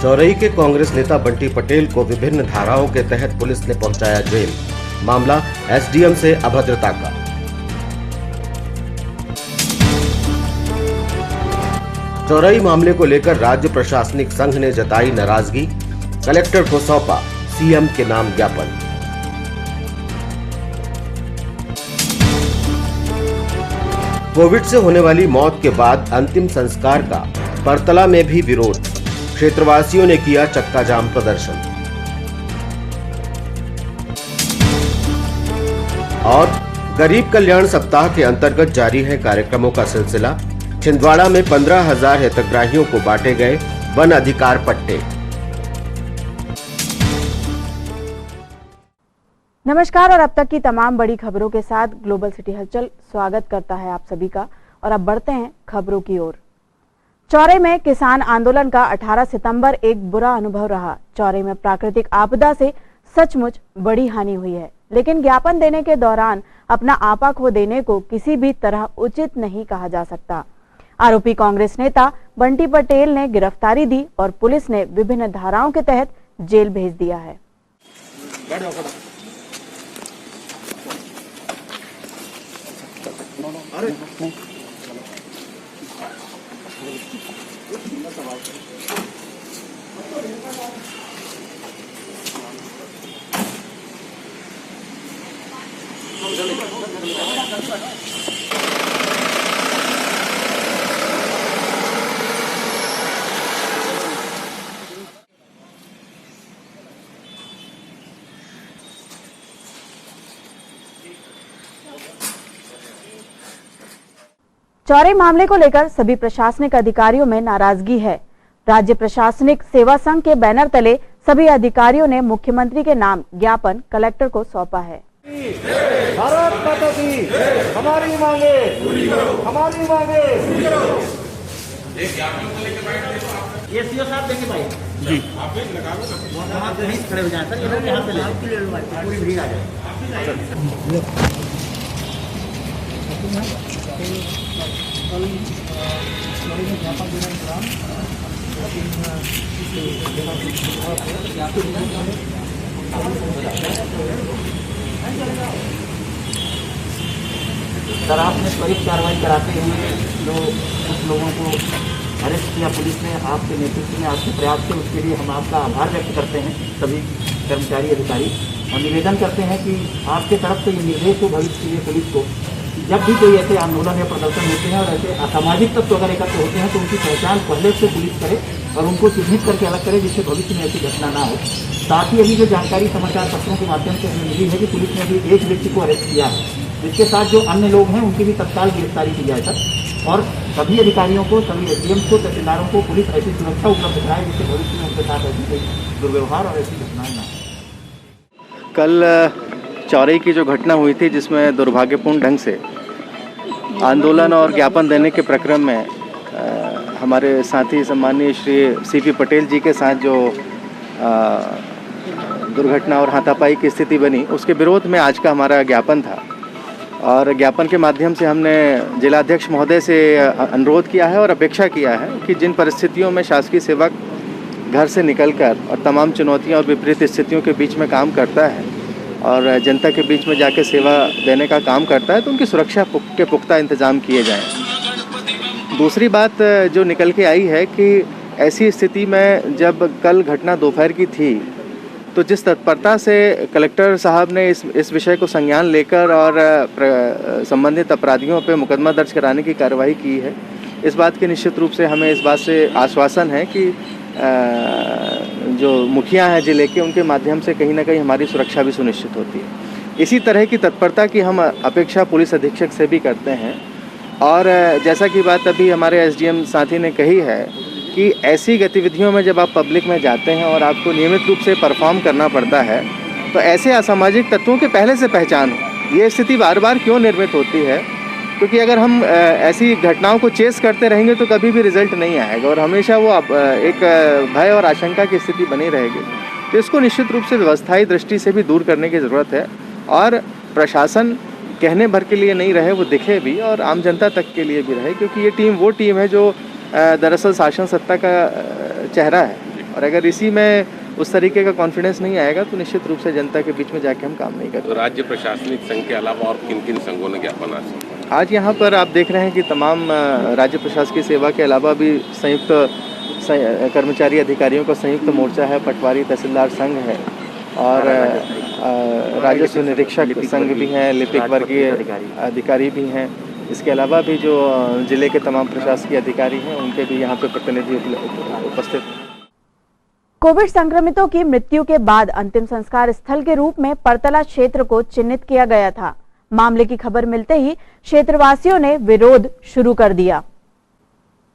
चौरई के कांग्रेस नेता बंटी पटेल को विभिन्न धाराओं के तहत पुलिस ने पहुंचाया जेल। मामला एसडीएम से अभद्रता का। चौरई मामले को लेकर राज्य प्रशासनिक संघ ने जताई नाराजगी, कलेक्टर को सौंपा सीएम के नाम ज्ञापन। कोविड से होने वाली मौत के बाद अंतिम संस्कार का बरतला में भी विरोध, क्षेत्रवासियों ने किया चक्का जाम प्रदर्शन। और गरीब कल्याण सप्ताह के अंतर्गत जारी है कार्यक्रमों का सिलसिला। छिंदवाड़ा में 15,000 हितग्राहियों को बांटे गए वन अधिकार पट्टे। नमस्कार और अब तक की तमाम बड़ी खबरों के साथ ग्लोबल सिटी हलचल स्वागत करता है आप सभी का। और अब बढ़ते हैं खबरों की ओर। चौरई में किसान आंदोलन का 18 सितंबर एक बुरा अनुभव रहा। चौरई में प्राकृतिक आपदा से सचमुच बड़ी हानि हुई है, लेकिन ज्ञापन देने के दौरान अपना आपा खो देने को किसी भी तरह उचित नहीं कहा जा सकता। आरोपी कांग्रेस नेता बंटी पटेल ने गिरफ्तारी दी और पुलिस ने विभिन्न धाराओं के तहत जेल भेज दिया है। चौरई मामले को लेकर सभी प्रशासनिक अधिकारियों में नाराजगी है। राज्य प्रशासनिक सेवा संघ के बैनर तले सभी अधिकारियों ने मुख्यमंत्री के नाम ज्ञापन कलेक्टर को सौंपा है। भारत माता की हमारी मांगे हमारी मांगे। ये सीओ साहब देंगे भाई जी, आप वहाँ पे नहीं खड़े हो जाए सर, इधर यहाँ पे ले लो, पूरी भीड़ आ जाए। सर आपने त्वरित कार्रवाई कराते हुए जो कुछ लोगों को अरेस्ट किया पुलिस ने, आपके नेतृत्व में आपके प्रयास से, उसके लिए हम आपका आभार व्यक्त करते हैं सभी कर्मचारी अधिकारी, और निवेदन करते हैं कि आपके तरफ से ये निर्देश हो भविष्य के लिए पुलिस को, जब भी कोई ऐसे आंदोलन या प्रदर्शन होते हैं और ऐसे असामाजिक तत्व अगर एकत्र होते हैं तो उनकी पहचान पहले से पुलिस करे और उनको चिन्हित करके अलग करे, जिससे भविष्य में ऐसी घटना ना हो। साथ ही अभी जो जानकारी समाचार पत्रों के माध्यम से हमें मिली है कि पुलिस ने अभी एक व्यक्ति को अरेस्ट किया है, जिसके साथ जो अन्य लोग हैं उनकी भी तत्काल गिरफ्तारी की जाए सर, और सभी अधिकारियों को, सभी एसडीएम को, तहसीलदारों को पुलिस ऐसी सुरक्षा उपलब्ध कराए जिससे भविष्य में उनके साथ ऐसी कोई दुर्व्यवहार और ऐसी घटनाएं ना हो। कल चौरई की जो घटना हुई थी, जिसमें दुर्भाग्यपूर्ण ढंग से आंदोलन और ज्ञापन देने के प्रक्रम में हमारे साथी सम्मानीय श्री सीपी पटेल जी के साथ जो दुर्घटना और हाथापाई की स्थिति बनी, उसके विरोध में आज का हमारा ज्ञापन था। और ज्ञापन के माध्यम से हमने जिलाध्यक्ष महोदय से अनुरोध किया है और अपेक्षा किया है कि जिन परिस्थितियों में शासकीय सेवक घर से निकलकर और तमाम चुनौतियों और विपरीत स्थितियों के बीच में काम करता है और जनता के बीच में जाके सेवा देने का काम करता है, तो उनकी सुरक्षा के पुख्ता इंतजाम किए जाएं। दूसरी बात जो निकल के आई है कि ऐसी स्थिति में जब कल घटना दोपहर की थी, तो जिस तत्परता से कलेक्टर साहब ने इस विषय को संज्ञान लेकर और संबंधित अपराधियों पर मुकदमा दर्ज कराने की कार्रवाई की है, इस बात के निश्चित रूप से हमें इस बात से आश्वासन है कि जो मुखिया हैं जिले के, उनके माध्यम से कहीं ना कहीं हमारी सुरक्षा भी सुनिश्चित होती है। इसी तरह की तत्परता की हम अपेक्षा पुलिस अधीक्षक से भी करते हैं। और जैसा कि बात अभी हमारे एसडीएम साथी ने कही है कि ऐसी गतिविधियों में जब आप पब्लिक में जाते हैं और आपको नियमित रूप से परफॉर्म करना पड़ता है, तो ऐसे असामाजिक तत्वों के पहले से पहचान हो। ये स्थिति बार बार क्यों निर्मित होती है, क्योंकि अगर हम ऐसी घटनाओं को चेस करते रहेंगे तो कभी भी रिजल्ट नहीं आएगा और हमेशा वो एक भय और आशंका की स्थिति बनी रहेगी। तो इसको निश्चित रूप से व्यवस्थाई दृष्टि से भी दूर करने की ज़रूरत है और प्रशासन कहने भर के लिए नहीं रहे, वो दिखे भी और आम जनता तक के लिए भी रहे, क्योंकि ये टीम वो टीम है जो दरअसल शासन सत्ता का चेहरा है और अगर इसी में उस तरीके का कॉन्फिडेंस नहीं आएगा तो निश्चित रूप से जनता के बीच में जाके हम काम नहीं करेंगे। तो राज्य प्रशासनिक संघ के अलावा और किन किन संघों ने ज्ञापन आज सौंपा? आज यहाँ पर आप देख रहे हैं कि तमाम राज्य प्रशासकीय सेवा के अलावा भी संयुक्त कर्मचारी अधिकारियों का संयुक्त मोर्चा है, पटवारी तहसीलदार संघ है और राजस्व निरीक्षक संघ भी हैं, लिपिक वर्गीय अधिकारी भी हैं। इसके अलावा भी जो जिले के तमाम प्रशासकीय अधिकारी हैं उनके भी यहाँ पे प्रतिनिधि उपस्थित। कोविड संक्रमितों की मृत्यु के बाद अंतिम संस्कार स्थल के रूप में परतला क्षेत्र को चिन्हित किया गया था। मामले की खबर मिलते ही क्षेत्रवासियों ने विरोध शुरू कर दिया।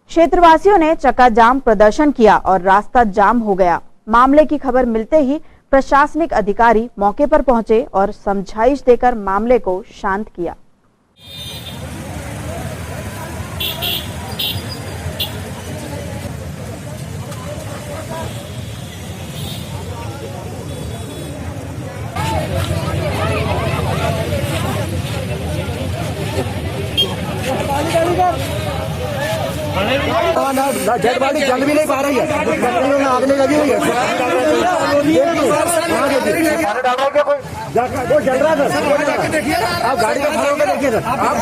क्षेत्रवासियों ने चक्का जाम प्रदर्शन किया और रास्ता जाम हो गया। मामले की खबर मिलते ही प्रशासनिक अधिकारी मौके पर पहुंचे और समझाइश देकर मामले को शांत किया। डेड बॉडी चल भी नहीं पा रही है, आग नहीं लगी हुई है। वो जल रहा है सर, आप गाड़ी का खड़ा होकर देखिए सर, आप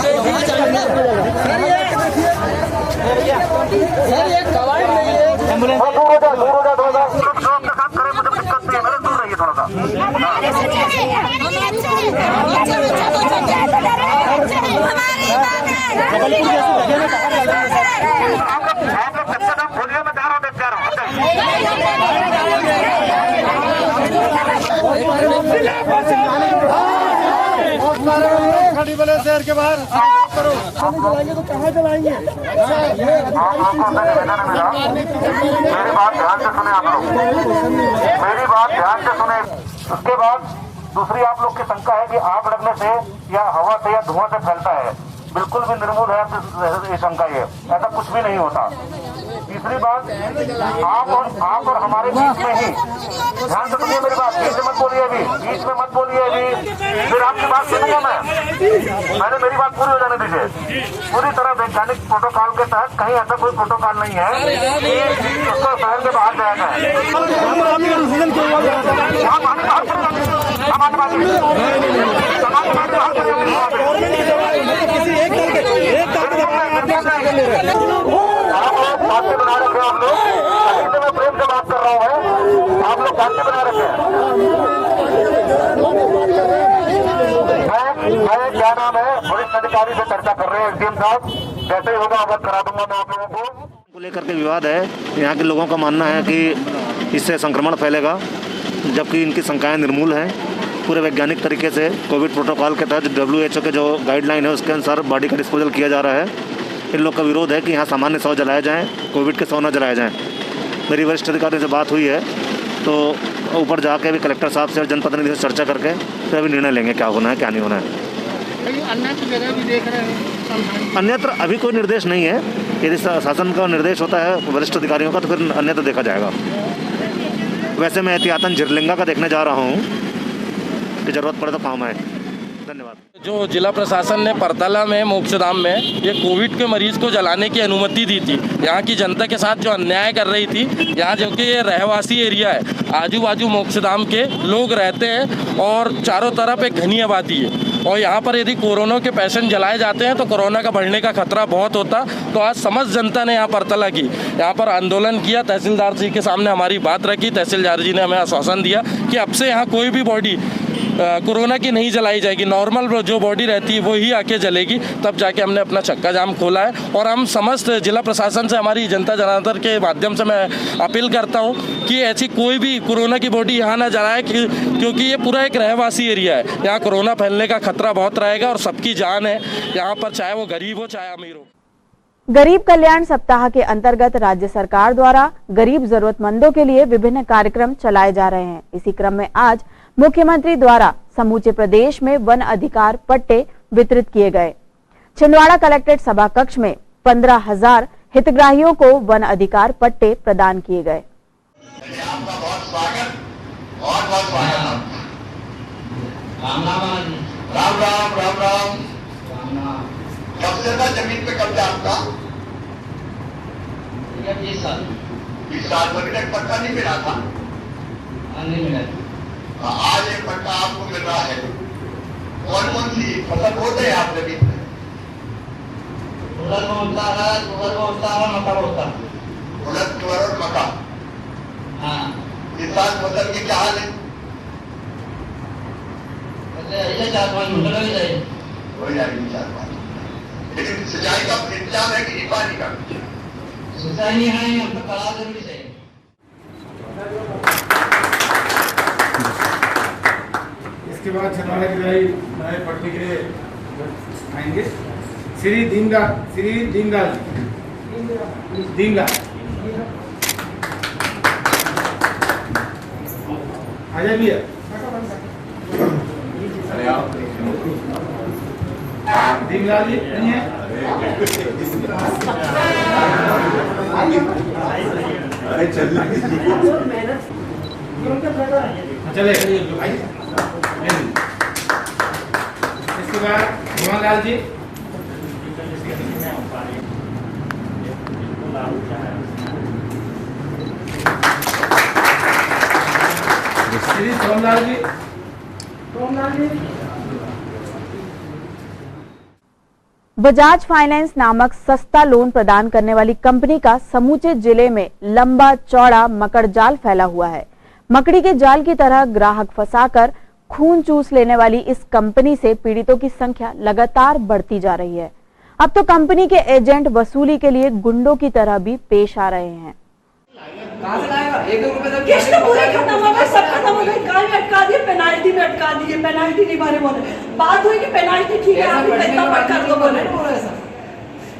खड़ी बने शहर के बाहर करो, चलाएंगे तो कहाँ चलाएंगे? मेरी बात ध्यान से सुने आप लोग, मेरी बात ध्यान से सुने। उसके बाद दूसरी आप लोग की शंका है कि आग लगने से या हवा से या धुआं से फैलता है, बिल्कुल भी निर्मूल है ये शंका। ये ऐसा कुछ भी नहीं होता। तीसरी बात, आप और हमारे बीच में ही, ध्यान से सुनिए मेरी बात, बीच में मत बोलिए अभी, बीच में मत बोलिए अभी, फिर आपकी बात सुनूंगा मैं। मैंने मेरी बात पूरी हो जाने दीजिए। पूरी तरह वैज्ञानिक प्रोटोकॉल के तहत कहीं ऐसा कोई प्रोटोकॉल नहीं है कि उसको शहर के बाहर जाया जाए। बातें बना रखे आप लोग, मैं प्रेम से बात कर रहा हूँ, आप लोग बातें बना रखे हैं। मैं क्या नाम है, वरिष्ठ अधिकारी से चर्चा कर रहे हैं, एसडीएम साहब, जैसे ही होगा अवगत करा दूंगा मैं आप लोगों को लेकर के विवाद है। यहाँ के लोगों का मानना है कि इससे संक्रमण फैलेगा, जबकि इनकी शंकाएं निर्मूल हैं। पूरे वैज्ञानिक तरीके से कोविड प्रोटोकॉल के तहत WHO के जो गाइडलाइन है उसके अनुसार बॉडी का डिस्पोजल किया जा रहा है। इन लोग का विरोध है कि यहाँ सामान्य शव जलाए जाएँ, कोविड के शव न जलाए जाएँ। मेरी वरिष्ठ अधिकारी से बात हुई है तो ऊपर जाके भी कलेक्टर साहब से और जनप्रतिनिधि से चर्चा करके फिर अभी निर्णय लेंगे क्या होना है क्या नहीं होना है। अन्यत्र जगह भी देख रहे हैं, अन्यत्र अभी कोई निर्देश नहीं है। यदि शासन का निर्देश होता है वरिष्ठ अधिकारियों का तो फिर अन्यत्र देखा जाएगा। वैसे मैं एहतियातन झिरलिंगा का देखने जा रहा हूँ कि ज़रूरत पड़े तो काम आए। धन्यवाद। जो जिला प्रशासन ने परतला में मोक्षधाम में ये कोविड के मरीज को जलाने की अनुमति दी थी, यहाँ की जनता के साथ जो अन्याय कर रही थी, यहाँ जो कि ये रहवासी एरिया है, आजू बाजू मोक्षधाम के लोग रहते हैं और चारों तरफ एक घनी आबादी है और यहाँ पर यदि कोरोना के पेशेंट जलाए जाते हैं तो कोरोना का बढ़ने का खतरा बहुत होता। तो आज समस्त जनता ने यहाँ परतला की, यहाँ पर आंदोलन किया, तहसीलदार जी के सामने हमारी बात रखी। तहसीलदार जी ने हमें आश्वासन दिया कि अब से यहाँ कोई भी बॉडी कोरोना की नहीं जलाई जाएगी, नॉर्मल जो बॉडी रहती है वो ही आके जलेगी। तब जाके हमने अपना चक्का जाम खोला है और हम समस्त जिला प्रशासन से, हमारी जनता जनार्दन के माध्यम से मैं अपील करता हूँ कि ऐसी कोई भी कोरोना की बॉडी यहाँ ना जलाए, क्योंकि ये पूरा एक रहवासी एरिया है। यहाँ कोरोना फैलने का खतरा बहुत रहेगा और सबकी जान है यहाँ पर, चाहे वो गरीब हो चाहे अमीर हो। गरीब कल्याण सप्ताह के अंतर्गत राज्य सरकार द्वारा गरीब जरूरतमंदों के लिए विभिन्न कार्यक्रम चलाए जा रहे हैं। इसी क्रम में आज मुख्यमंत्री द्वारा समूचे प्रदेश में वन अधिकार पट्टे वितरित किए गए। छिंदवाड़ा कलेक्ट्रेट सभा कक्ष में 15,000 हितग्राहियों को वन अधिकार पट्टे प्रदान किए गए। राम राम राम राम। कब से था जमीन पे कब्जा आपका? 20 साल। इस साल बजट पट्टा नहीं मिला था, नहीं मिला। आज एक पट्टा आपको मिल रहा है। कौन कौन सी फसल बोते हैं आप जमीन में? उड़द होता है, तुअर होता है, मटर होता है। उड़द, तुअर और मक्का। हाँ, इस साल फसल की क्या हाल है? ऐसे 4-5 घंटे लग जाए, हो जाएगी 4-5। लेकिन सिंचाई का इंतजाम है कि नहीं पानी का? सिंचाई नहीं है, हम तो कला जरूरी चाहिए। इसके बाद छिंदवाड़ा की नए पट्टी के लिए आएंगे श्री दीनलाल अजय भी है। दीनलाल जी नहीं है? चले इसके बाद भगवान लाल जी, श्री सोमलाल जी, बजाज फाइनेंस नामक सस्ता लोन प्रदान करने वाली कंपनी का समूचे जिले में लंबा चौड़ा मकड़ जाल फैला हुआ है। मकड़ी के जाल की तरह ग्राहक फंसाकर खून चूस लेने वाली इस कंपनी से पीड़ितों की संख्या लगातार बढ़ती जा रही है। अब तो कंपनी के एजेंट वसूली के लिए गुंडों की तरह भी पेश आ रहे हैं। कहां से लाएगा? 1-2 रुपए तक किस्त पूरे खत्म हो गए, सब खत्म हो गए। कार में अटका दिए, पेनाल्टी में अटका दिए, पेनाल्टी नहीं भरे बोले। बात हुई कि पेनाल्टी ठीक है, आप इतना कर दो बोले।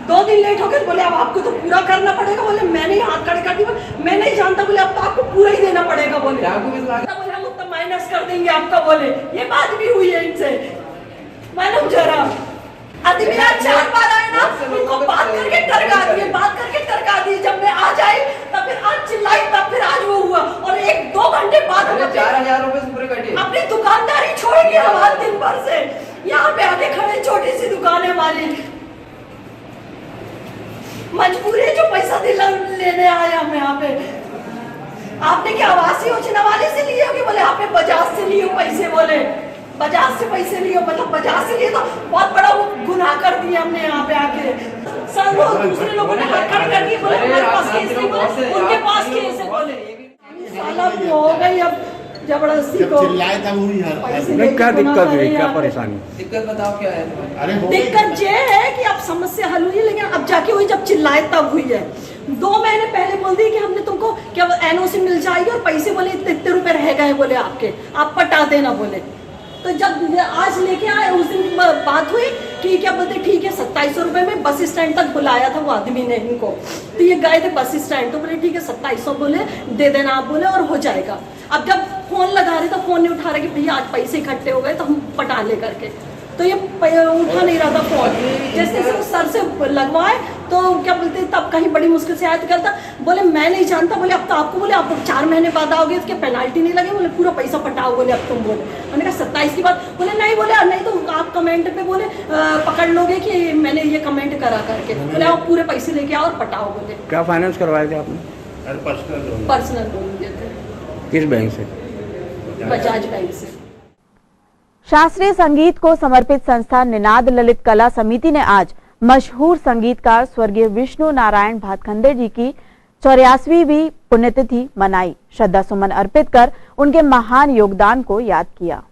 2 दिन लेट हो गए, बोले अब आपको तो पूरा करना पड़ेगा। बोले मैंने हाथ खड़े कर दिए, मैं नहीं जानता। बोले अब तो आपको पूरा ही देना पड़ेगा। बोले बोले हम उतना माइनस कर देंगे आपका। बोले ये बात भी हुई है इनसे। मैडम जरा आदमी आज 4 बार आए ना, उनको बात करके टरका दिए, बात करके टरका दिए। जब मैं आ जाए तब फिर आज चिल्लाई, तब फिर आज वो हुआ। और 1-2 घंटे बाद 4000 रुपए पूरे कटे। अपनी दुकानदारी छोड़ेंगे हम आज दिन भर से। यहाँ पे आके खड़े, छोटी सी दुकान है हमारी, मजबूरी है जो पैसा लेने आए हम यहाँ पे। आपने क्या आवासीय योजना वाले से लिए होगी? बोले आपने बजाज से लिए पैसे। बोले बजाज से पैसे लिए, मतलब बजाज से लिए तो बहुत बड़ा वो गुनाह कर दिया हमने यहाँ पे आके। सब दूसरे लोगों ने हाथ खड़े कर दिए, बोले हमारे पास केस नहीं, बोले उनके पास केस है। बोले साला हो गई अब जबरदस्ती को। क्या दिक्कत हुई, क्या परेशानी? दिक्कत बताओ क्या है? दिक्कत ये है कि अब समस्या हल हुई है, लेकिन अब जाके हुई जब चिल्लाए तब हुई है। 2 महीने पहले बोल दी कि हमने तुमको क्या एनओसी मिल जाएगी और पैसे बोले इतने रुपए रह गए, बोले आपके, आप पटा देना। बोले तो जब आज लेके आए उस दिन बात हुई कि क्या बोलते ठीक है 2700 रुपए में बस स्टैंड तक बुलाया था वो आदमी ने इनको। तो ये गए थे बस स्टैंड, तो बोले ठीक है 2700 बोले दे देना आप, बोले और हो जाएगा। अब जब फोन लगा रहे तो फोन नहीं उठा रहे कि भैया आज पैसे इकट्ठे हो गए तो हम पटा ले करके। तो ये उठा नहीं रहा था फोन। जैसे वो सर से लगवाए तो क्या बोलते तब कहीं बड़ी मुश्किल से आया तो कहता बोले मैं नहीं जानता। बोले अब तो आपको बोले आप 4 महीने बाद आओगे, इसके पेनाल्टी नहीं लगे। बोले पूरा पैसा पटाओ। बोले अब तुम बोले, मैंने कहा 27 की बात। बोले नहीं, बोले नहीं तो आप कमेंट पे बोले पकड़ लोगे कि मैंने ये कमेंट करा करके। बोले आप पूरे पैसे लेके आओ और पटाओ। बोले क्या फाइनेंस करवाए थे आपने? पर्सनल लोन दिए थे। किस बैंक से? बजाज बैंक से। शास्त्रीय संगीत को समर्पित संस्था निनाद ललित कला समिति ने आज मशहूर संगीतकार स्वर्गीय विष्णु नारायण भातखंडे जी की 84वीं पुण्यतिथि मनाई। श्रद्धा सुमन अर्पित कर उनके महान योगदान को याद किया।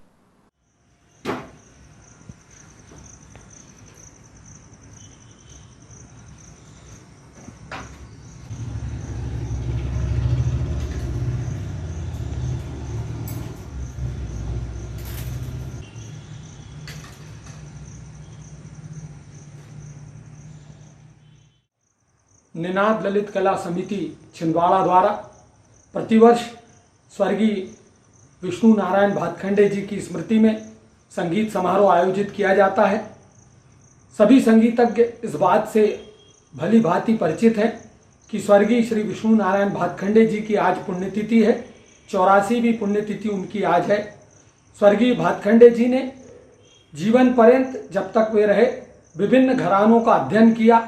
निनाद ललित कला समिति छिंदवाड़ा द्वारा प्रतिवर्ष स्वर्गीय विष्णु नारायण भातखंडे जी की स्मृति में संगीत समारोह आयोजित किया जाता है। सभी संगीतज्ञ इस बात से भली भांति परिचित हैं कि स्वर्गीय श्री विष्णु नारायण भातखंडे जी की आज पुण्यतिथि है। 84वीं पुण्यतिथि उनकी आज है। स्वर्गीय भातखंडे जी ने जीवन पर्यंत जब तक वे रहे विभिन्न घरानों का अध्ययन किया,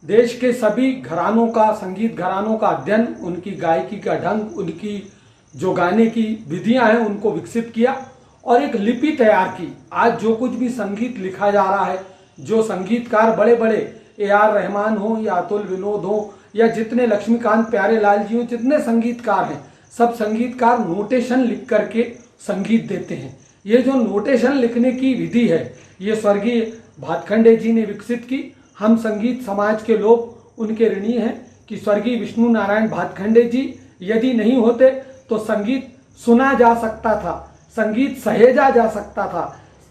देश के सभी घरानों का, संगीत घरानों का अध्ययन, उनकी गायकी का ढंग, उनकी जो गाने की विधियां हैं उनको विकसित किया और एक लिपि तैयार की। आज जो कुछ भी संगीत लिखा जा रहा है, जो संगीतकार बड़े बड़े AR रहमान हो या अतुल विनोद हो या जितने लक्ष्मीकांत प्यारेलाल जी हो, जितने संगीतकार हैं, सब संगीतकार नोटेशन लिख करके संगीत देते हैं। ये जो नोटेशन लिखने की विधि है, ये स्वर्गीय भातखंडे जी ने विकसित की। हम संगीत समाज के लोग उनके ऋणी हैं कि स्वर्गीय विष्णु नारायण भातखंडे जी यदि नहीं होते तो संगीत सुना जा सकता था, संगीत सहेजा जा सकता था,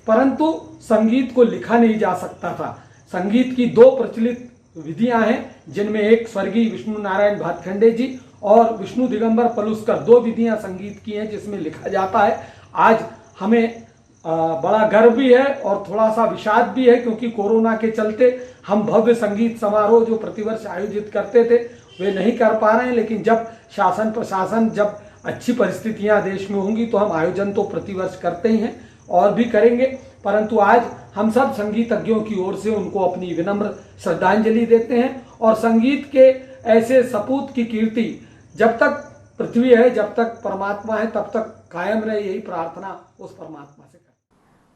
परंतु संगीत को लिखा नहीं जा सकता था। संगीत की दो प्रचलित विधियां हैं, जिनमें एक स्वर्गीय विष्णु नारायण भातखंडे जी और विष्णु दिगंबर पलुस्कर, दो विधियां संगीत की हैं जिसमें लिखा जाता है। आज हमें बड़ा गर्व भी है और थोड़ा सा विषाद भी है, क्योंकि कोरोना के चलते हम भव्य संगीत समारोह जो प्रतिवर्ष आयोजित करते थे वे नहीं कर पा रहे हैं। लेकिन जब शासन प्रशासन, जब अच्छी परिस्थितियां देश में होंगी तो हम आयोजन तो प्रतिवर्ष करते ही हैं और भी करेंगे। परंतु आज हम सब संगीतज्ञों की ओर से उनको अपनी विनम्र श्रद्धांजलि देते हैं और संगीत के ऐसे सपूत की कीर्ति जब तक पृथ्वी है, जब तक परमात्मा है, तब तक कायम रहे, यही प्रार्थना उस परमात्मा से।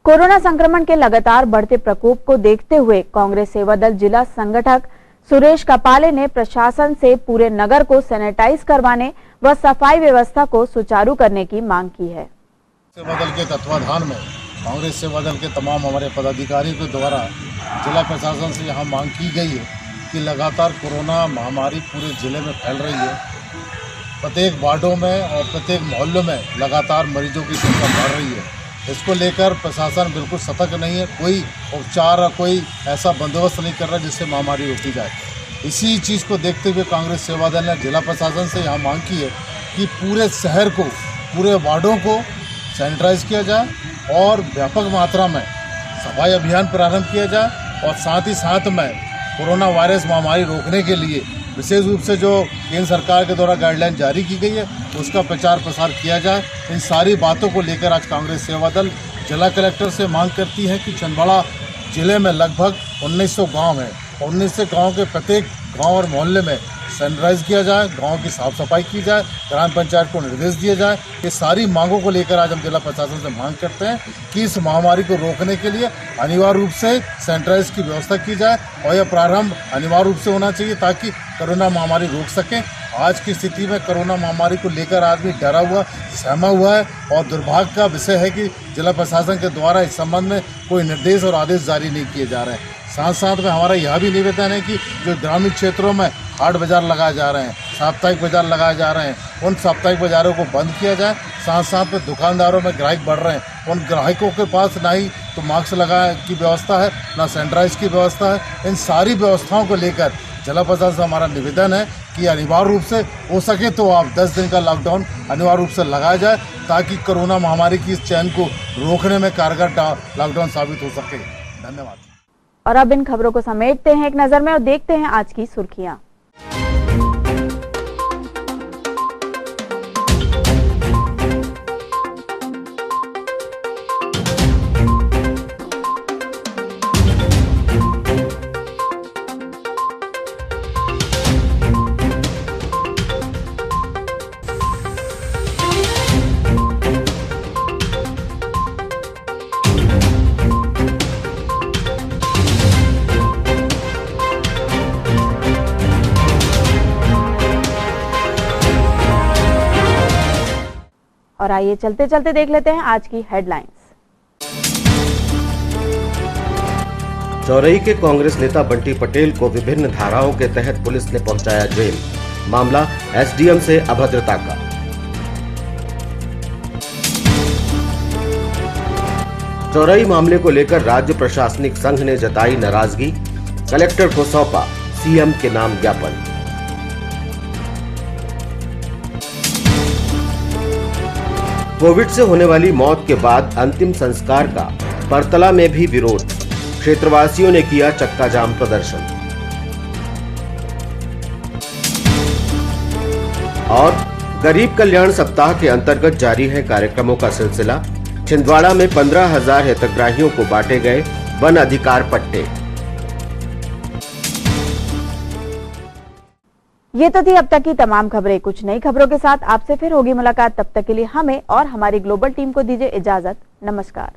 कोरोना संक्रमण के लगातार बढ़ते प्रकोप को देखते हुए कांग्रेस सेवा दल जिला संगठक सुरेश कपाले ने प्रशासन से पूरे नगर को सैनिटाइज करवाने व सफाई व्यवस्था को सुचारू करने की मांग की है। सेवा दल के तत्वाधान में कांग्रेस सेवा दल के तमाम हमारे पदाधिकारियों के द्वारा जिला प्रशासन से यहाँ मांग की गई है कि लगातार कोरोना महामारी पूरे जिले में फैल रही है। प्रत्येक वार्डों में और प्रत्येक मोहल्लों में लगातार मरीजों की संख्या बढ़ रही है। इसको लेकर प्रशासन बिल्कुल सतर्क नहीं है, कोई उपचार और कोई ऐसा बंदोबस्त नहीं कर रहा जिससे महामारी रोकी जाए। इसी चीज़ को देखते हुए कांग्रेस सेवा दल ने जिला प्रशासन से यहाँ मांग की है कि पूरे शहर को, पूरे वार्डों को सैनिटाइज किया जाए और व्यापक मात्रा में सफाई अभियान प्रारंभ किया जाए और साथ ही साथ में कोरोना वायरस महामारी रोकने के लिए विशेष रूप से जो केंद्र सरकार के द्वारा गाइडलाइन जारी की गई है उसका प्रचार प्रसार किया जाए। इन सारी बातों को लेकर आज कांग्रेस सेवा दल जिला कलेक्टर से मांग करती है कि छिंदवाड़ा जिले में लगभग 1900 गांव हैं। 1900 गांव के प्रत्येक गांव और मोहल्ले में सैनिटाइज किया जाए, गांव की साफ सफाई की जाए, ग्राम पंचायत को निर्देश दिए जाए। ये सारी मांगों को लेकर आज हम जिला प्रशासन से मांग करते हैं कि इस महामारी को रोकने के लिए अनिवार्य रूप से सैनिटाइज की व्यवस्था की जाए और यह प्रारंभ अनिवार्य रूप से होना चाहिए ताकि कोरोना महामारी रोक सकें। आज की स्थिति में कोरोना महामारी को लेकर आदमी डरा हुआ, सहमा हुआ है और दुर्भाग्य का विषय है कि जिला प्रशासन के द्वारा इस संबंध में कोई निर्देश और आदेश जारी नहीं किए जा रहे हैं। साथ साथ में हमारा यह भी निवेदन है कि जो ग्रामीण क्षेत्रों में हाट बाजार लगाए जा रहे हैं, साप्ताहिक बाजार लगाए जा रहे हैं, उन साप्ताहिक बाजारों को बंद किया जाए। साथ साथ में दुकानदारों में ग्राहक बढ़ रहे हैं, उन ग्राहकों के पास ना ही तो मास्क लगाने की व्यवस्था है, ना सैनिटाइज की व्यवस्था है। इन सारी व्यवस्थाओं को लेकर जिला प्रशासन से हमारा निवेदन है कि अनिवार्य रूप से हो सके तो आप 10 दिन का लॉकडाउन अनिवार्य रूप से लगाया जाए ताकि कोरोना महामारी की इस चैन को रोकने में कारगर लॉकडाउन साबित हो सके। धन्यवाद। और अब इन खबरों को समेटते हैं एक नजर में और देखते हैं आज की सुर्खियां। और आइए चलते चलते देख लेते हैं आज की हेडलाइंस। चौरई के कांग्रेस नेता बंटी पटेल को विभिन्न धाराओं के तहत पुलिस ने पहुंचाया जेल। मामला एसडीएम से अभद्रता का। चौरई मामले को लेकर राज्य प्रशासनिक संघ ने जताई नाराजगी, कलेक्टर को सौंपा सीएम के नाम ज्ञापन। कोविड से होने वाली मौत के बाद अंतिम संस्कार का परतला में भी विरोध, क्षेत्रवासियों ने किया चक्का जाम प्रदर्शन। और गरीब कल्याण सप्ताह के अंतर्गत जारी है कार्यक्रमों का सिलसिला। छिंदवाड़ा में 15,000 हितग्राहियों को बांटे गए वन अधिकार पट्टे। ये तो थी अब तक की तमाम खबरें। कुछ नई खबरों के साथ आपसे फिर होगी मुलाकात। तब तक के लिए हमें और हमारी ग्लोबल टीम को दीजिए इजाजत। नमस्कार।